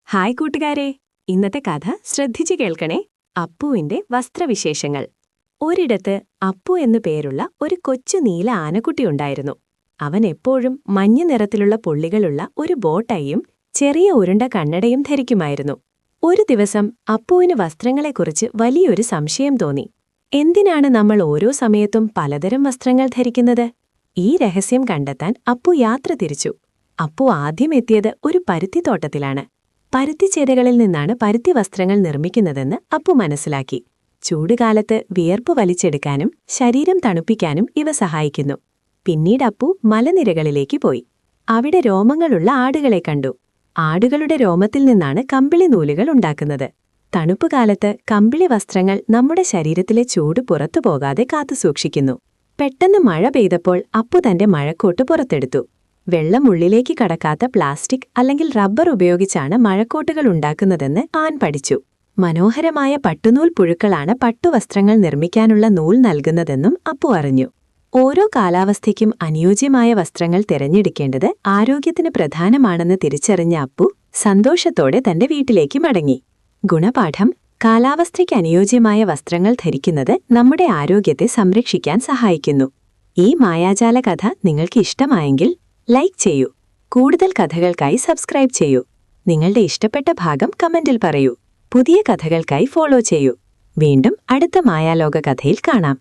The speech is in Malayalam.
ഹായ് കൂട്ടുകാരെ, ഇന്നത്തെ കഥ ശ്രദ്ധിച്ചു കേൾക്കണേ. അപ്പുവിന്റെ വസ്ത്രവിശേഷങ്ങൾ. ഒരിടത്ത് അപ്പു എന്നു പേരുള്ള ഒരു കൊച്ചു നീല ആനക്കുട്ടിയുണ്ടായിരുന്നു. അവൻ എപ്പോഴും മഞ്ഞ നിറത്തിലുള്ള പുള്ളികളുള്ള ഒരു ബോട്ടയും ചെറിയ ഉരുണ്ട കണ്ണടയും ധരിക്കുമായിരുന്നു. ഒരു ദിവസം അപ്പുവിന് വസ്ത്രങ്ങളെക്കുറിച്ച് വലിയൊരു സംശയം തോന്നി. എന്തിനാണ് നമ്മൾ ഓരോ സമയത്തും പലതരം വസ്ത്രങ്ങൾ ധരിക്കുന്നത്? ഈ രഹസ്യം കണ്ടെത്താൻ അപ്പു യാത്ര തിരിച്ചു. അപ്പു ആദ്യം എത്തിയത് ഒരു പരുത്തിത്തോട്ടത്തിലാണ്. പരുത്തിച്ചെടികളിൽ നിന്നാണ് പരുത്തി വസ്ത്രങ്ങൾ നിർമ്മിക്കുന്നതെന്ന് അപ്പു മനസ്സിലാക്കി. ചൂടുകാലത്ത് വിയർപ്പ് വലിച്ചെടുക്കാനും ശരീരം തണുപ്പിക്കാനും ഇവ സഹായിക്കുന്നു. പിന്നീട് അപ്പു മലനിരകളിലേക്ക് പോയി. അവിടെ രോമങ്ങളുള്ള ആടുകളെ കണ്ടു. ആടുകളുടെ രോമത്തിൽ നിന്നാണ് കമ്പിളി നൂലുകൾ ഉണ്ടാക്കുന്നത്. തണുപ്പുകാലത്ത് കമ്പിളി വസ്ത്രങ്ങൾ നമ്മുടെ ശരീരത്തിലെ ചൂട് പുറത്തുപോകാതെ കാത്തുസൂക്ഷിക്കുന്നു. പെട്ടെന്ന് മഴ പെയ്തപ്പോൾ അപ്പു തന്റെ മഴക്കോട്ട് പുറത്തെടുത്തു. വെള്ളം ഉള്ളിലേക്ക് കടക്കാത്ത പ്ലാസ്റ്റിക് അല്ലെങ്കിൽ റബ്ബർ ഉപയോഗിച്ചാണ് മഴക്കോട്ടുകൾ ഉണ്ടാക്കുന്നതെന്ന് ആൻ പഠിച്ചു. മനോഹരമായ പട്ടുനൂൽ പുഴുക്കളാണ് പട്ടുവസ്ത്രങ്ങൾ നിർമ്മിക്കാനുള്ള നൂൽ നൽകുന്നതെന്നും അപ്പു അറിഞ്ഞു. ഓരോ കാലാവസ്ഥയ്ക്കും അനുയോജ്യമായ വസ്ത്രങ്ങൾ തിരഞ്ഞെടുക്കേണ്ടത് ആരോഗ്യത്തിന് പ്രധാനമാണെന്ന് തിരിച്ചറിഞ്ഞ അപ്പു സന്തോഷത്തോടെ തന്റെ വീട്ടിലേക്ക് മടങ്ങി. ഗുണപാഠം: കാലാവസ്ഥയ്ക്ക് അനുയോജ്യമായ വസ്ത്രങ്ങൾ ധരിക്കുന്നത് നമ്മുടെ ആരോഗ്യത്തെ സംരക്ഷിക്കാൻ സഹായിക്കുന്നു. ഈ മായാജാല കഥ നിങ്ങൾക്ക് ഇഷ്ടമായെങ്കിൽ ലൈക്ക് ചെയ്യൂ. കൂടുതൽ കഥകൾക്കായി സബ്സ്ക്രൈബ് ചെയ്യൂ. നിങ്ങളുടെ ഇഷ്ടപ്പെട്ട ഭാഗം കമന്റിൽ പറയൂ. പുതിയ കഥകൾക്കായി ഫോളോ ചെയ്യൂ. വീണ്ടും അടുത്ത മായാലോക കഥയിൽ കാണാം.